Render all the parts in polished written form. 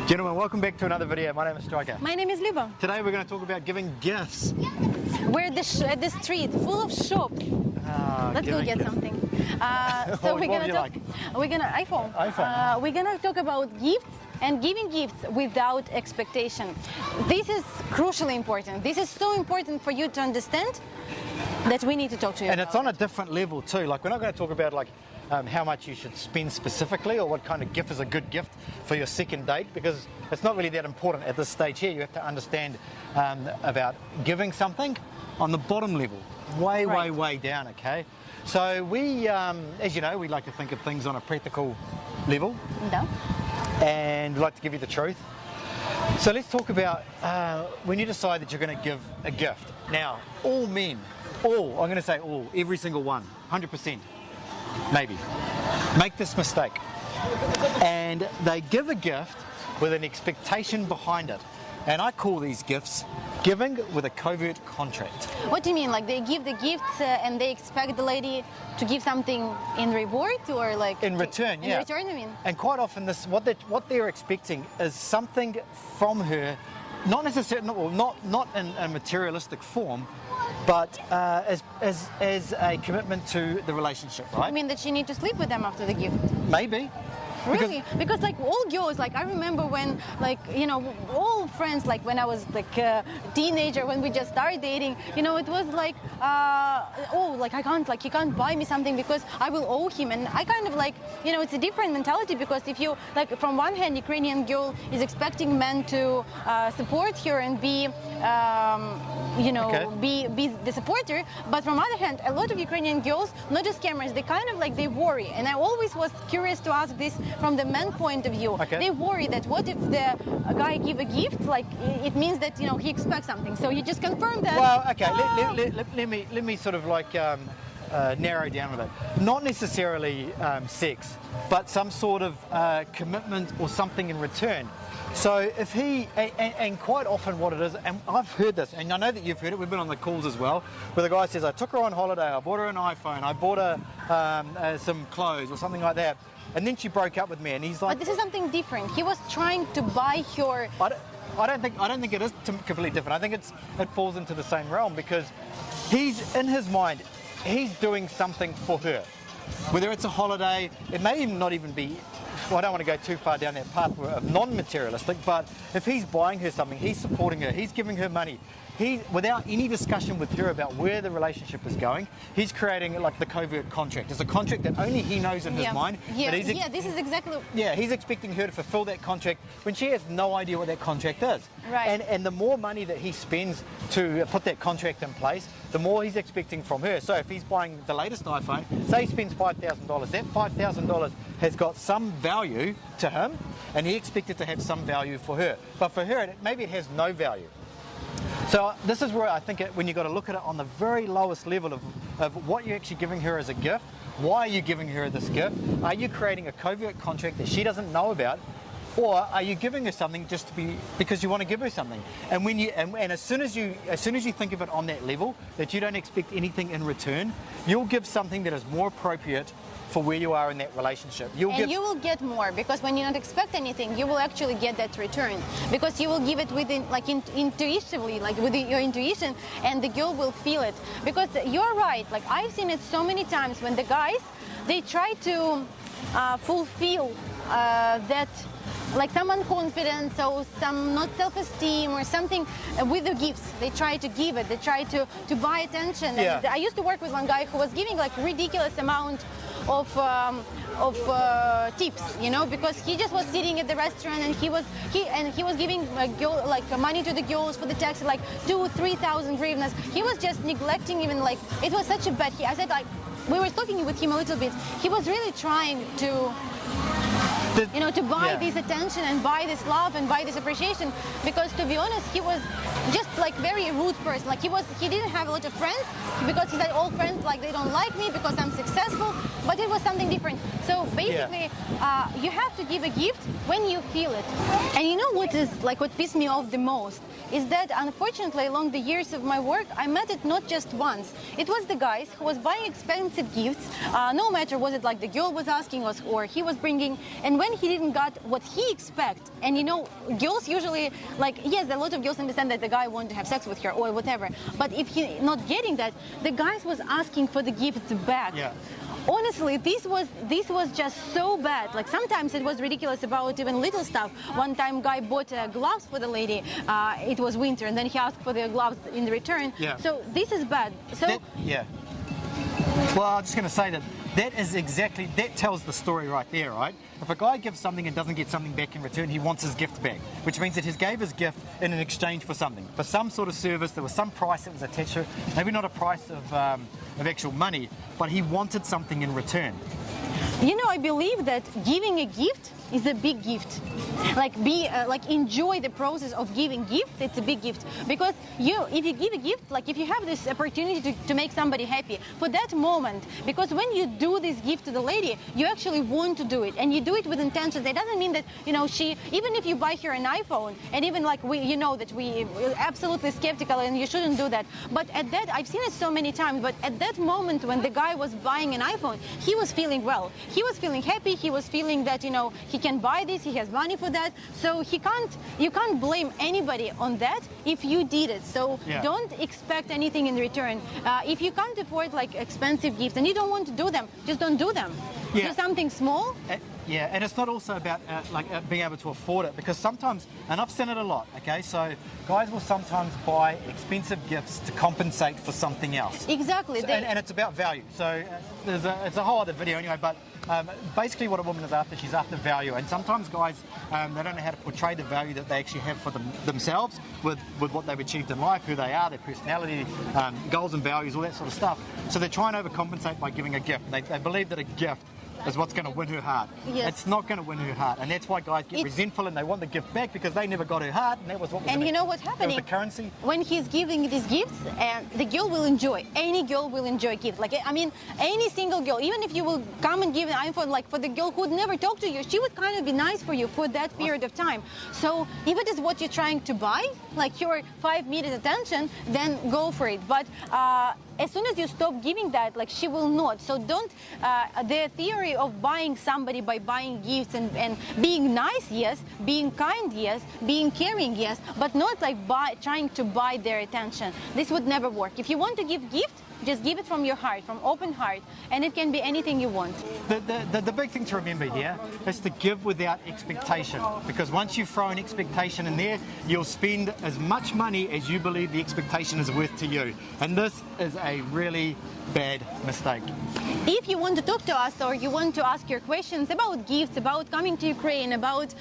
Gentlemen, welcome back to another video. My name is Striker. My name is Liba. Today we're going to talk about giving gifts. We're at the street full of shops. Let's go get something. So What would you like? We're gonna iPhone. We're gonna talk about gifts and giving gifts without expectation. This is crucially important. This is so important for you to understand that we need to talk to you. And it's on a different level too. Like, we're not going to talk about like how much you should spend specifically, or what kind of gift is a good gift for your second date, because it's not really that important at this stage here. You have to understand about giving something on the bottom level, way down, okay? So we, as you know, we like to think of things on a practical level. No. And we like to give you the truth. So let's talk about when you decide that you're going to give a gift. Now, all men, I'm going to say all, every single one, 100%, maybe, make this mistake. And they give a gift with an expectation behind it. And I call these gifts giving with a covert contract. What do you mean? Like they give the gifts and they expect the lady to give something in reward, or like in return? In return, I mean. And quite often, what they're expecting is something from her, not necessarily, not in a materialistic form, but as a commitment to the relationship, right? I mean that she needs to sleep with them after the gift. Maybe. Really? Because like all girls, like I remember when, like, you know, all friends, like when I was like a teenager, when we just started dating, you know, it was like, oh, like I can't, like he can't buy me something because I will owe him. And I kind of like, you know, it's a different mentality, because if you, like, from one hand, Ukrainian girl is expecting men to support her and be, you know, be the supporter. But from other hand, a lot of Ukrainian girls, not just scammers, they kind of like, they worry. And I always was curious to ask this from the men point of view. They worry that what if the guy give a gift, like it means that, you know, he expects something. So you just confirm that. Well, okay, let me sort of like narrow down with it. Not necessarily sex, but some sort of commitment or something in return. So if he, and quite often what it is, and I've heard this, and I know that you've heard it, we've been on the calls as well, where the guy says, I took her on holiday, I bought her an iPhone, I bought her some clothes or something like that, and then she broke up with me, and he's like... But this is something different. He was trying to buy her... I don't think it is completely different. I think it falls into the same realm, because he's, in his mind, he's doing something for her. Whether it's a holiday, it may even not even be... Well, I don't want to go too far down that path of non-materialistic, but if he's buying her something, he's supporting her, he's giving her money, without any discussion with her about where the relationship is going, he's creating like the covert contract. It's a contract that only he knows in his mind. Yeah, this is exactly... Yeah, he's expecting her to fulfill that contract when she has no idea what that contract is. Right. And the more money that he spends to put that contract in place, the more he's expecting from her. So if he's buying the latest iPhone, say he spends $5,000, that $5,000 has got some value to him, and he expected to have some value for her. But for her, maybe it has no value. So this is where I think when you've got to look at it on the very lowest level of what you're actually giving her as a gift. Why are you giving her this gift? Are you creating a covert contract that she doesn't know about? Or are you giving her something just to be because you want to give her something? And when you and as soon as you think of it on that level, that you don't expect anything in return, you'll give something that is more appropriate for where you are in that relationship. You will get more, because when you don't expect anything, you will actually get that return, because you will give it within, like intuitively, like with your intuition, and the girl will feel it. Because you're right, like I've seen it so many times when the guys, they try to fulfill that, like some confidence or some not self-esteem or something with the gifts. They try to give it, they try to buy attention. Yeah. And I used to work with one guy who was giving like ridiculous amount of tips, you know, because he just was sitting at the restaurant and he was giving money to the girls for the taxi, like 2,000-3,000 hryvnias. He was just neglecting, even like it was such a bad. I said, like, we were talking with him a little bit. He was really trying to you know, to buy Yeah. this attention and buy this love and buy this appreciation. Because to be honest, he was just like very rude person. Like he didn't have a lot of friends because he said all friends like they don't like me because I'm successful. But it was something different. So basically, you have to give a gift when you feel it. And you know what is like what pissed me off the most is that unfortunately along the years of my work, I met it not just once. It was the guys who was buying expensive gifts, no matter was it like the girl was asking or he was bringing, and when he didn't got what he expect, and you know, girls usually like, yes, a lot of girls understand that the guy want to have sex with her or whatever, but if he not getting that, the guys was asking for the gift back. Yeah. Honestly, this was just so bad. Like sometimes it was ridiculous about even little stuff. One time, guy bought gloves for the lady. It was winter, and then he asked for the gloves in return. Yeah. So this is bad. So yeah. Well, I'm just going to say that tells the story right there, right? If a guy gives something and doesn't get something back in return, he wants his gift back, which means that he gave his gift in exchange for something, for some sort of service. There was some price that was attached to it, maybe not a price of actual money, but he wanted something in return. you know, I believe that giving a gift is a big gift. Like enjoy the process of giving gifts. It's a big gift because if you give a gift, like if you have this opportunity to make somebody happy for that moment, because when you do this gift to the lady, you actually want to do it and you do it with intentions. It doesn't mean that, you know, even if you buy her an iPhone, and even like we absolutely skeptical and you shouldn't do that. But at that, I've seen it so many times, but at that moment when the guy was buying an iPhone, he was feeling well. He was feeling happy. He was feeling that, you know, he can buy this, he has money for that. So you can't blame anybody on that if you did it. So don't expect anything in return. If you can't afford like expensive gifts and you don't want to do them, just don't do them. Yeah. Do something small. Yeah, and it's not also about being able to afford it, because sometimes, and I've seen it a lot, okay, so guys will sometimes buy expensive gifts to compensate for something else. Exactly. So, and it's about value. So it's a whole other video anyway, but basically what a woman is after, she's after value. And sometimes guys, they don't know how to portray the value that they actually have for themselves with what they've achieved in life, who they are, their personality, goals and values, all that sort of stuff. So they try and overcompensate by giving a gift. They believe that a gift is what's going to win her heart. Yes. It's not going to win her heart, and that's why guys get resentful and they want the gift back because they never got her heart, and that was what was And you know what's happening? It was the currency. When he's giving these gifts, the girl will enjoy. Any girl will enjoy gifts. Like, I mean, any single girl, even if you will come and give an iPhone, like for the girl who would never talk to you, she would kind of be nice for you for that period of time. So if it is what you're trying to buy, like your 5 minutes attention, then go for it. But as soon as you stop giving that, like she will not. So don't, the theory of buying somebody by buying gifts and being nice, yes, being kind, yes, being caring, yes, but not like trying to buy their attention. This would never work. If you want to give gift, just give it from your heart, from open heart, and it can be anything you want. The big thing to remember here is to give without expectation, because once you throw an expectation in there, you'll spend as much money as you believe the expectation is worth to you. And this is a really bad mistake. If you want to talk to us or you want to ask your questions about gifts, about coming to Ukraine, about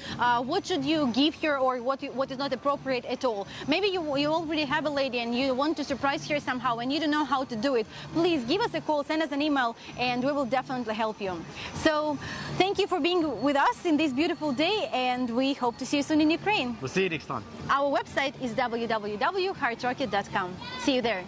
what should you give her or what is not appropriate at all, maybe you already have a lady and you want to surprise her somehow and you don't know how to do it, please give us a call, send us an email, and we will definitely help you. So thank you for being with us in this beautiful day, and we hope to see you soon in Ukraine. We'll see you next time. Our website is www.heartrocket.com. See you there.